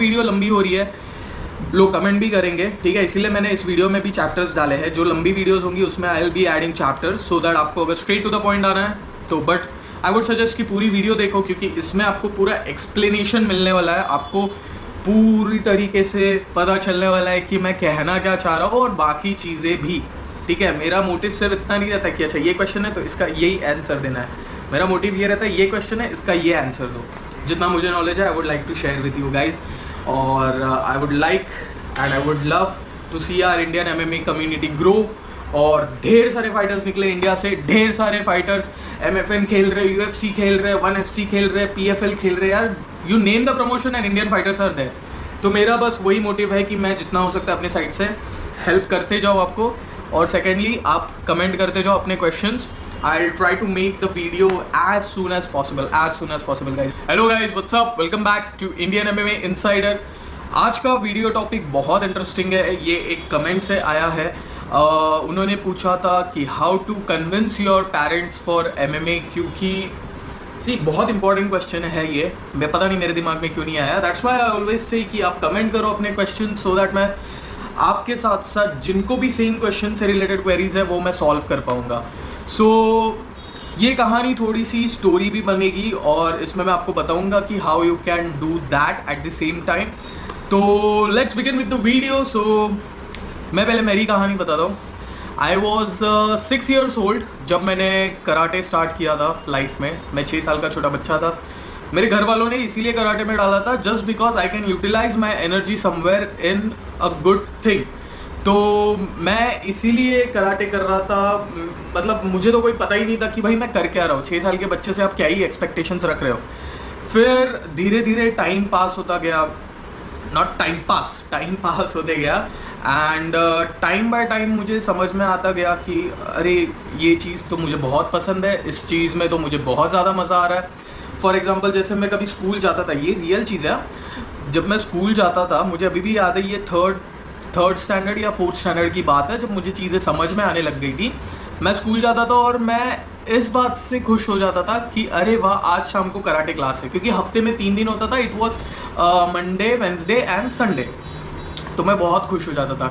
Video लंबी हो रही है, लोग कमेंट भी करेंगे, ठीक है, इसीलिए मैंने इस वीडियो में भी चैप्टर्स डाले हैं। जो लंबी वीडियोस होंगी उसमें आई will be adding chapters, so that आपको अगर स्ट्रेट टू द पॉइंट आना है तो, बट आई वुड सजेस्ट कि पूरी वीडियो देखो, क्योंकि इसमें आपको पूरा एक्सप्लेनेशन मिलने वाला है, आपको पूरी तरीके से पता चलने वाला है कि मैं कहना क्या चाह रहा हूँ और बाकी चीज़ें भी, ठीक है। मेरा मोटिव सिर्फ इतना नहीं रहता कि अच्छा ये क्वेश्चन है तो इसका यही आंसर देना है। मेरा मोटिव ये रहता है ये क्वेश्चन है, इसका ये आंसर दो। जितना मुझे नॉलेज है I would like to share with you guys, और I would like and I would love to see our Indian MMA community grow, और ढेर सारे फाइटर्स निकले इंडिया से, ढेर सारे फाइटर्स एमएफएन खेल रहे, यूएफसी खेल रहे, 1FC खेल रहे, पीएफएल खेल रहे, यार you name the promotion and Indian fighters are there. तो मेरा बस वही मोटिव है कि मैं जितना हो सकता है अपने साइड से हेल्प करते जाओ आपको, और सेकेंडली आप कमेंट करते जाओ अपने questions. I'll try to make the video as soon as possible guys. Hello guys, what's up? Welcome back to Indian MMA Insider. आज का वीडियो टॉपिक बहुत इंटरेस्टिंग है। ये एक कमेंट से आया है, उन्होंने पूछा था कि how to convince your parents for MMA, क्योंकि बहुत इंपॉर्टेंट क्वेश्चन है ये। मैं पता नहीं मेरे दिमाग में क्यों नहीं आया। That's why I always say कि आप कमेंट करो अपने क्वेश्चन, सो दैट मैं आपके साथ साथ जिनको भी सेम क्वेश्चन से रिलेटेड क्वेरीज है वो मैं सॉल्व कर पाऊंगा। सो ये कहानी थोड़ी सी स्टोरी भी बनेगी, और इसमें मैं आपको बताऊंगा कि how you can do that at the same time. तो let's begin with the video. So मैं पहले मेरी कहानी बताता हूँ। आई वॉज 6 years old जब मैंने कराटे स्टार्ट किया था लाइफ में। मैं 6 साल का छोटा बच्चा था। मेरे घर वालों ने इसीलिए कराटे में डाला था just because I can utilize my energy somewhere in a good thing. तो मैं इसीलिए कराटे कर रहा था। मतलब मुझे तो कोई पता ही नहीं था कि भाई मैं कर क्या रहा हूँ। 6 साल के बच्चे से आप क्या ही एक्सपेक्टेशंस रख रहे हो। फिर धीरे धीरे टाइम पास होता गया, नॉट टाइम पास होते गया, एंड टाइम बाय टाइम मुझे समझ में आता गया कि अरे ये चीज़ तो मुझे बहुत पसंद है, इस चीज़ में तो मुझे बहुत ज़्यादा मज़ा आ रहा है। फॉर एग्जाम्पल जैसे मैं कभी स्कूल जाता था, ये रियल चीज़ है। जब मैं स्कूल जाता था, मुझे अभी भी याद है, ये थर्ड स्टैंडर्ड या 4th स्टैंडर्ड की बात है, जब मुझे चीज़ें समझ में आने लग गई थी। मैं स्कूल जाता था और मैं इस बात से खुश हो जाता था कि अरे वाह आज शाम को कराटे क्लास है, क्योंकि हफ्ते में 3 दिन होता था। It was Monday, Wednesday and Sunday. तो मैं बहुत खुश हो जाता था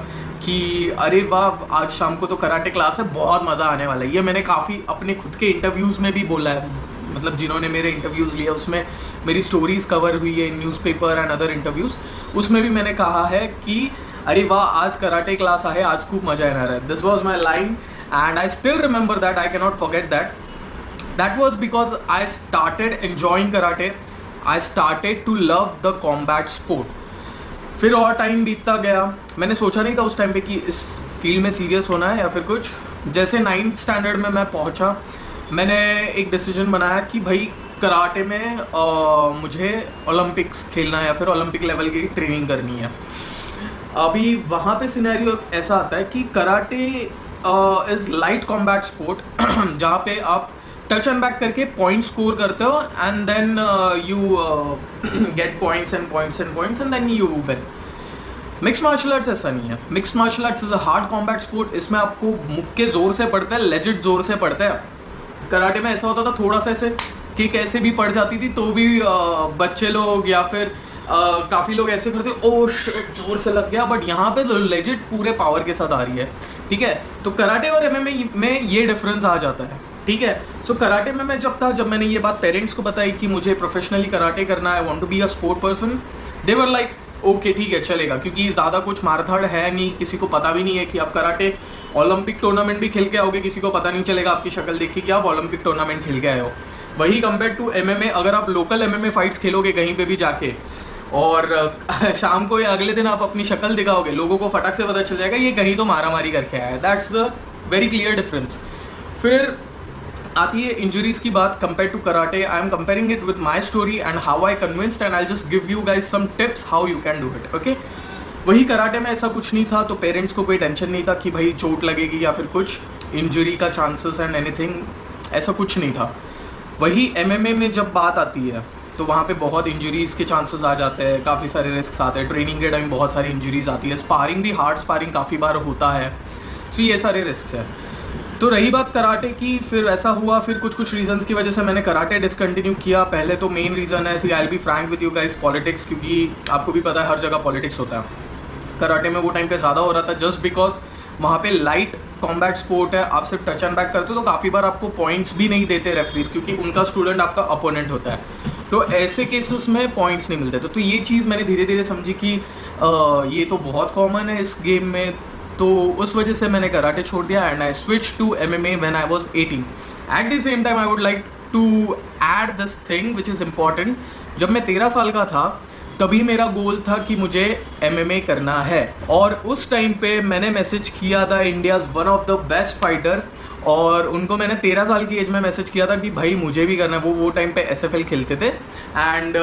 कि अरे वाह आज शाम को तो कराटे क्लास है, बहुत मज़ा आने वाला है। ये मैंने काफ़ी अपने खुद के इंटरव्यूज़ में भी बोला है। मतलब जिन्होंने मेरे इंटरव्यूज़ लिए उसमें मेरी स्टोरीज़ कवर हुई है, न्यूज़पेपर एंड अदर इंटरव्यूज़, उसमें भी मैंने कहा है कि अरे वाह आज कराटे क्लास है, आज खूब मजा आ रहा है। This was my line and I still remember that, I can not forget that. That was because I started enjoying karate, I started to love the combat sport. फिर और टाइम बीतता गया। मैंने सोचा नहीं था उस टाइम पे कि इस फील्ड में सीरियस होना है या फिर कुछ। जैसे 9th स्टैंडर्ड में मैं पहुंचा, मैंने एक डिसीजन बनाया कि भाई कराटे में मुझे ओलंपिक्स खेलना है या फिर ओलंपिक लेवल की ट्रेनिंग करनी है। अभी वहाँ पे सिनेरियो ऐसा आता है कि karate is light combat sport, जहाँ पे आप टच एंड बैक करके पॉइंट स्कोर करते हो and then you get points and then you win. Mixed martial arts ऐसा नहीं है। Mixed martial arts is a hard combat sport. इसमें आपको मुक्के जोर से पड़ते हैं, लेजिट जोर से पड़ते हैं। कराटे में ऐसा होता था थोड़ा सा ऐसे किक ऐसे भी पड़ जाती थी तो भी बच्चे लोग या फिर काफ़ी लोग ऐसे करते ओ शिट जोर से लग गया, बट यहाँ पे तो लेजिट पूरे पावर के साथ आ रही है, ठीक है। तो कराटे और MMA में ये डिफरेंस आ जाता है, ठीक है। सो कराटे में मैं जब मैंने ये बात पेरेंट्स को बताई कि मुझे प्रोफेशनली कराटे करना है, I want to be a sport person, they were like okay ठीक है चलेगा, क्योंकि ज़्यादा कुछ मारधाड़ है नहीं, किसी को पता भी नहीं है कि आप कराटे ओलंपिक टूर्नामेंट भी खेल के आओगे, किसी को पता नहीं चलेगा आपकी शक्ल देख के कि आप ओलंपिक टूर्नामेंट खेल के आए हो। वही कंपेयर टू MMA, अगर आप लोकल MMA फाइट्स खेलोगे कहीं पे भी जाके और शाम को या अगले दिन आप अपनी शक्ल दिखाओगे, लोगों को फटाक से पता चल जाएगा ये कहीं तो मारामारी करके आया है। That's the very clear difference. फिर आती है इंजरीज की बात compare to karate. I am comparing it with my story and how I convinced and I just give you guys some tips how you can do it, okay. वही karate में ऐसा कुछ नहीं था, तो पेरेंट्स को कोई टेंशन नहीं था कि भाई चोट लगेगी या फिर कुछ इंजरी का चांसेस एंड एनीथिंग, ऐसा कुछ नहीं था। वही MMA में जब बात आती है तो वहाँ पे बहुत इंजरीज़ के चांसेस आ जाते हैं, काफ़ी सारे रिस्क आते हैं। ट्रेनिंग के टाइम बहुत सारी इंजरीज आती है, स्पारिंग भी हार्ड स्पारिंग काफ़ी बार होता है, सो ये सारे रिस्क हैं। तो रही बात कराटे की, फिर ऐसा हुआ, फिर कुछ रीजंस की वजह से मैंने कराटे डिसकंटिन्यू किया। पहले तो मेन रीज़न है, see I will be frank with you guys, politics, क्योंकि आपको भी पता है हर जगह पॉलिटिक्स होता है। कराटे में वो टाइम पे ज़्यादा हो रहा था जस्ट बिकॉज वहाँ पे लाइट कॉम्बैट स्पोर्ट है, आप सिर्फ टच एंड बैक करते हो, तो काफ़ी बार आपको पॉइंट्स भी नहीं देते रेफरीज, क्योंकि उनका स्टूडेंट आपका अपोनेंट होता है। तो ऐसे केसेस में पॉइंट्स नहीं मिलते। तो ये चीज़ मैंने धीरे धीरे समझी कि ये तो बहुत कॉमन है इस गेम में, तो उस वजह से मैंने कराटे छोड़ दिया and I switch to MMA when I was 18। At the same time I would like to add this thing which is important. जब मैं 13 साल का था तभी मेरा गोल था कि मुझे MMA करना है, और उस टाइम पे मैंने मैसेज किया था India's one of the best fighter, और उनको मैंने 13 साल की एज में मैसेज किया था कि भाई मुझे भी करना है। वो टाइम पे SFL खेलते थे एंड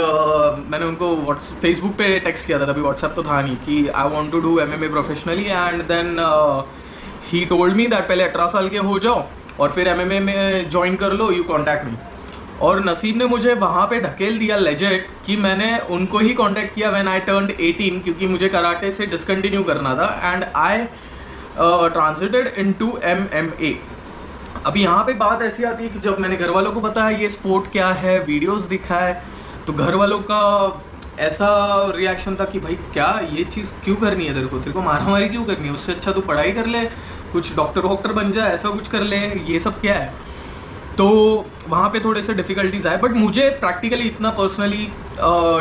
मैंने उनको फेसबुक पे टेक्स्ट किया था, तभी व्हाट्सएप तो था नहीं, कि I want to do MMA professionally. And then he told me that पहले 18 साल के हो जाओ और फिर MMA में ज्वाइन कर लो, यू कॉन्टैक्ट मी। और नसीब ने मुझे वहाँ पे ढकेल दिया लेजेट कि मैंने उनको ही कॉन्टैक्ट किया व्हेन आई टर्न्ड 18, क्योंकि मुझे कराटे से डिसकंटिन्यू करना था एंड आई ट्रांसिटेड इनटू MMA। अब यहाँ पे बात ऐसी आती है कि जब मैंने घर वालों को बताया ये स्पोर्ट क्या है, वीडियोस दिखाए, तो घर वालों का ऐसा रिएक्शन था कि भाई क्या ये चीज़ क्यों करनी है, तेरे को मारामारी क्यों करनी है, उससे अच्छा तू पढ़ाई कर ले, कुछ डॉक्टर बन जाए, ऐसा कुछ कर ले, ये सब क्या है। तो वहाँ पे थोड़े से डिफ़िकल्टीज़ आए, बट मुझे प्रैक्टिकली इतना पर्सनली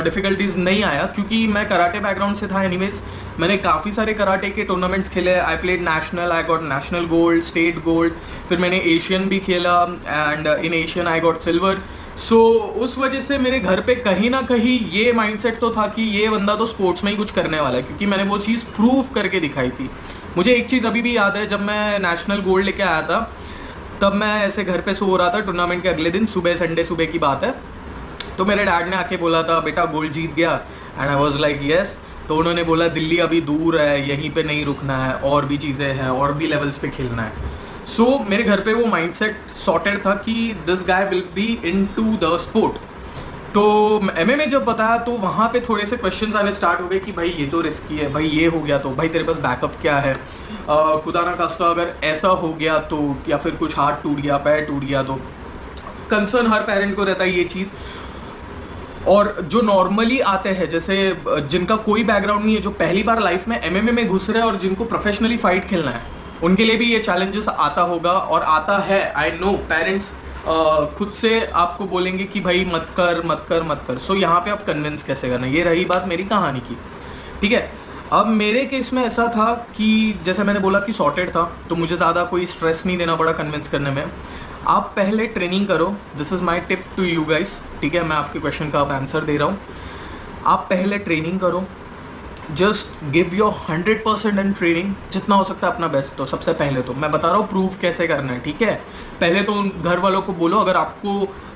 डिफ़िकल्टीज़ नहीं आया, क्योंकि मैं कराटे बैकग्राउंड से था एनीवेज। मैंने काफ़ी सारे कराटे के टूर्नामेंट्स खेले, I played national, I got national gold, state gold, फिर मैंने एशियन भी खेला and in Asian I got silver. So उस वजह से मेरे घर पे कहीं ना कहीं ये माइंडसेट तो था कि ये बंदा तो स्पोर्ट्स में ही कुछ करने वाला है, क्योंकि मैंने वो चीज़ प्रूव करके दिखाई थी। मुझे एक चीज़ अभी भी याद है, जब मैं नेशनल गोल्ड लेके आया था तब मैं ऐसे घर पे सो रहा था, टूर्नामेंट के अगले दिन सुबह, संडे सुबह की बात है, तो मेरे डैड ने आके बोला था बेटा गोल्ड जीत गया, and I was like yes. तो उन्होंने बोला दिल्ली अभी दूर है, यहीं पे नहीं रुकना है, और भी चीज़ें हैं, और भी लेवल्स पे खेलना है। सो मेरे घर पे वो माइंडसेट सॉर्टेड था कि this guy will be into the sport. तो MMA जब बताया तो वहाँ पे थोड़े से क्वेश्चंस आने स्टार्ट हो गए कि भाई ये तो रिस्की है, भाई ये हो गया तो भाई तेरे पास बैकअप क्या है, खुदा ना खास्ता अगर ऐसा हो गया तो, या फिर कुछ हाथ टूट गया, पैर टूट गया तो। कंसर्न हर पेरेंट को रहता है ये चीज़। और जो नॉर्मली आते हैं, जैसे जिनका कोई बैकग्राउंड नहीं है, जो पहली बार लाइफ में MMA में घुस रहे हैं और जिनको प्रोफेशनली फाइट खेलना है, उनके लिए भी ये चैलेंजेस आता होगा और आता है। आई नो पेरेंट्स खुद से आपको बोलेंगे कि भाई मत कर मत कर मत कर। सो यहाँ पे आप कन्विंस कैसे करना, ये रही बात मेरी कहानी की, ठीक है। अब मेरे केस में ऐसा था कि जैसे मैंने बोला कि सॉर्टेड था, तो मुझे ज़्यादा कोई स्ट्रेस नहीं देना पड़ा कन्विंस करने में। आप पहले ट्रेनिंग करो, this is my tip to you guys, ठीक है। मैं आपके क्वेश्चन का अब आंसर दे रहा हूँ। आप पहले ट्रेनिंग करो, just give your 100% in training, जितना हो सकता है अपना बेस्ट। तो सबसे पहले तो मैं बता रहा हूँ प्रूफ कैसे करना है, ठीक है। पहले तो घर वालों को बोलो, अगर आप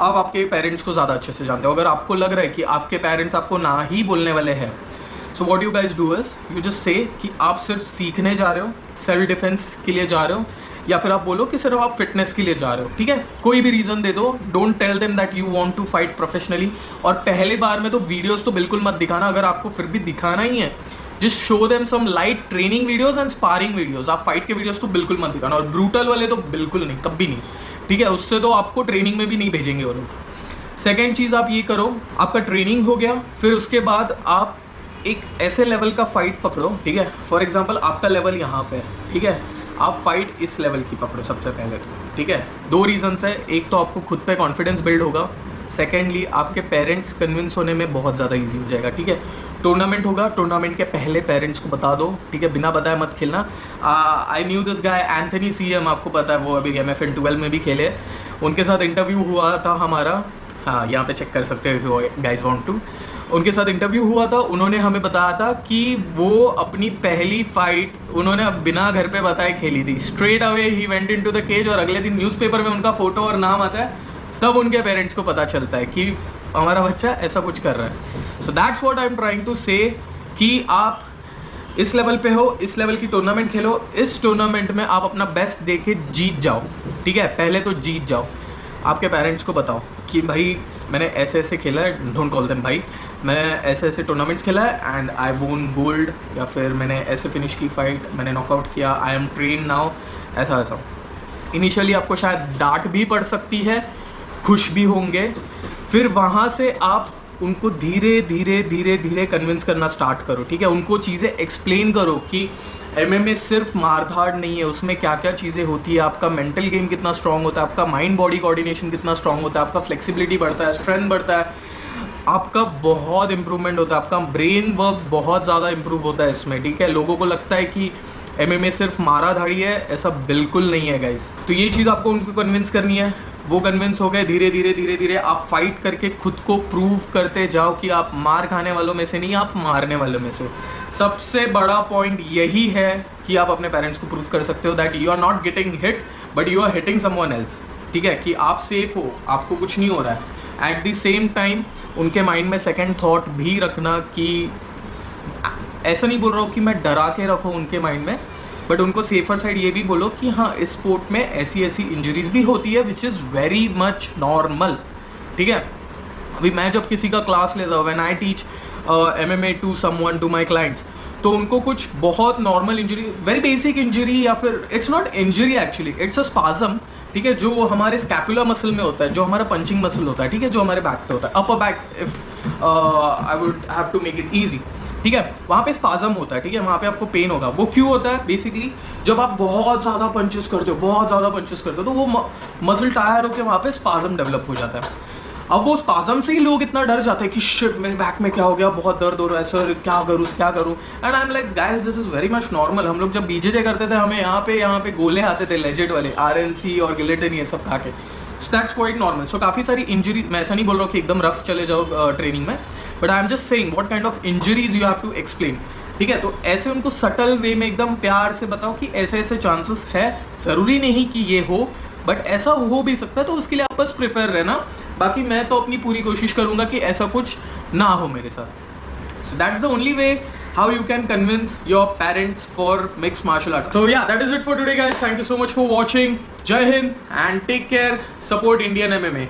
आपके पेरेंट्स को ज़्यादा अच्छे से जानते हो, अगर आपको लग रहा है कि आपके पेरेंट्स आपको ना ही बोलने वाले हैं, so what you guys do is you just say कि आप सिर्फ सीखने जा रहे हो, सेल्फ डिफेंस के लिए जा रहे हो, या फिर आप बोलो कि सिर्फ आप फिटनेस के लिए जा रहे हो, ठीक है। कोई भी रीज़न दे दो, don't tell them that you want to fight professionally. और पहले बार में तो वीडियोस तो बिल्कुल मत दिखाना, अगर आपको फिर भी दिखाना ही है, just show them some light training videos and sparring videos. आप फाइट के वीडियोस तो बिल्कुल मत दिखाना, और ब्रूटल वाले तो बिल्कुल नहीं, कभी नहीं, ठीक है। उससे तो आपको ट्रेनिंग में भी नहीं भेजेंगे वो लोग। सेकेंड चीज़ आप ये करो, आपका ट्रेनिंग हो गया, फिर उसके बाद आप एक ऐसे लेवल का फाइट पकड़ो, ठीक है। फॉर एग्जाम्पल आपका लेवल यहाँ पे, ठीक है, आप फाइट इस लेवल की पकड़ो सबसे पहले तो, ठीक है। दो रीजंस है, एक तो आपको खुद पे कॉन्फिडेंस बिल्ड होगा, सेकेंडली आपके पेरेंट्स कन्विंस होने में बहुत ज़्यादा ईजी हो जाएगा, ठीक है। टूर्नामेंट होगा, टूर्नामेंट के पहले पेरेंट्स को बता दो, ठीक है, बिना बताए मत खेलना। I knew this guy Anthony CM, आपको पता है वो अभी MFN 12 में भी खेले, उनके साथ इंटरव्यू हुआ था हमारा, हाँ यहाँ पे चेक कर सकते हो गाइज वांट टू। उनके साथ इंटरव्यू हुआ था, उन्होंने हमें बताया था कि वो अपनी पहली फाइट उन्होंने बिना घर पे बताए खेली थी। स्ट्रेट अवे ही वेंट इनटू द केज, और अगले दिन न्यूज़पेपर में उनका फोटो और नाम आता है, तब उनके पेरेंट्स को पता चलता है कि हमारा बच्चा ऐसा कुछ कर रहा है। So that's what I am trying to say, कि आप इस लेवल पे हो, इस लेवल की टूर्नामेंट खेलो, इस टूर्नामेंट में आप अपना बेस्ट दे के जीत जाओ, ठीक है। पहले तो जीत जाओ, आपके पेरेंट्स को बताओ कि भाई मैंने ऐसे ऐसे खेला है, डोंट कॉल देम भाई, मैंने ऐसे ऐसे टूर्नामेंट्स खेला है एंड आई वोन गोल्ड, या फिर मैंने ऐसे फिनिश की फाइट, मैंने नॉकआउट किया, आई एम ट्रेन नाउ, ऐसा ऐसा। इनिशियली आपको शायद डांट भी पड़ सकती है, खुश भी होंगे, फिर वहाँ से आप उनको धीरे धीरे धीरे धीरे कन्विंस करना स्टार्ट करो, ठीक है। उनको चीज़ें एक्सप्लेन करो कि MMA सिर्फ मारधाड़ नहीं है, उसमें क्या क्या चीज़ें होती है, आपका मेंटल गेम कितना स्ट्रांग होता है, आपका माइंड बॉडी कोऑर्डिनेशन कितना स्ट्रांग होता है, आपका फ्लेक्सिबिलिटी बढ़ता है, स्ट्रेंथ बढ़ता है, आपका बहुत इंप्रूवमेंट होता है, आपका ब्रेन वर्क बहुत ज़्यादा इंप्रूव होता है इसमें, ठीक है। लोगों को लगता है कि MMA सिर्फ मारा धाड़ी है, ऐसा बिल्कुल नहीं है गाइस। तो ये चीज़ आपको उनको कन्विंस करनी है, वो कन्विंस हो गए, धीरे धीरे धीरे धीरे आप फाइट करके खुद को प्रूव करते जाओ कि आप मार खाने वालों में से नहीं, आप मारने वालों में से। सबसे बड़ा पॉइंट यही है कि आप अपने पेरेंट्स को प्रूव कर सकते हो that you are not getting hit but you are hitting someone else, ठीक है, कि आप सेफ हो, आपको कुछ नहीं हो रहा है। एट द सेम टाइम उनके माइंड में सेकेंड थॉट भी रखना कि ऐसा नहीं बोल रहा हूँ कि मैं डरा के रखो उनके माइंड में, बट उनको सेफर साइड ये भी बोलो कि हाँ इस स्पोर्ट में ऐसी ऐसी इंजरीज भी होती है which is very much normal, ठीक है। अभी मैं जब किसी का क्लास लेता हूँ, when I teach MMA to someone, to my clients, तो उनको कुछ बहुत normal injury, very basic injury, या फिर it's not injury actually, it's a spasm, ठीक है, जो हमारे स्कैपुलर मसल में होता है, जो हमारा पंचिंग मसल होता है, ठीक है, जो हमारे बैक पे होता है, upper back, if I would have to make it easy, ठीक है, वहाँ पे स्पाज्म होता है, ठीक है, वहाँ पे आपको पेन होगा। वो क्यों होता है? बेसिकली जब आप बहुत ज़्यादा पंचेस करते हो, बहुत ज़्यादा पंचेस करते हो, तो वो मसल टायर होकर वहाँ पे स्पाज्म डेवलप हो जाता है। अब वो स्पाज्म से ही लोग इतना डर जाते हैं कि शिट मेरे बैक में क्या हो गया, बहुत दर्द हो रहा है सर, क्या करूँ क्या करूँ। And I am like guys this is very much normal. हम लोग जब BJJ करते थे, हमें यहाँ पे गोले आते थे लेजेड वाले, RNC और गिलेटिन, ये सब खा के, सो दैट्स क्वाइट नॉर्मल। सो काफ़ी सारी इंजरी, मैं ऐसा नहीं बोल रहा हूँ कि एकदम रफ चले जाओ ट्रेनिंग में, but I am just saying what kind of injuries you have to explain, ठीक है। तो ऐसे उनको सटल वे में एकदम प्यार से बताओ कि ऐसे ऐसे चांसेस है, ज़रूरी नहीं कि ये हो, बट ऐसा हो भी सकता है, तो उसके लिए आप बस प्रिफेयर रहना। बाकी मैं तो अपनी पूरी कोशिश करूंगा कि ऐसा कुछ ना हो मेरे साथ। So that's the only way how you can convince your parents for mixed martial arts. So yeah, that is it for today guys. Thank you so much for watching. Jai Hind and take care. Support Indian MMA.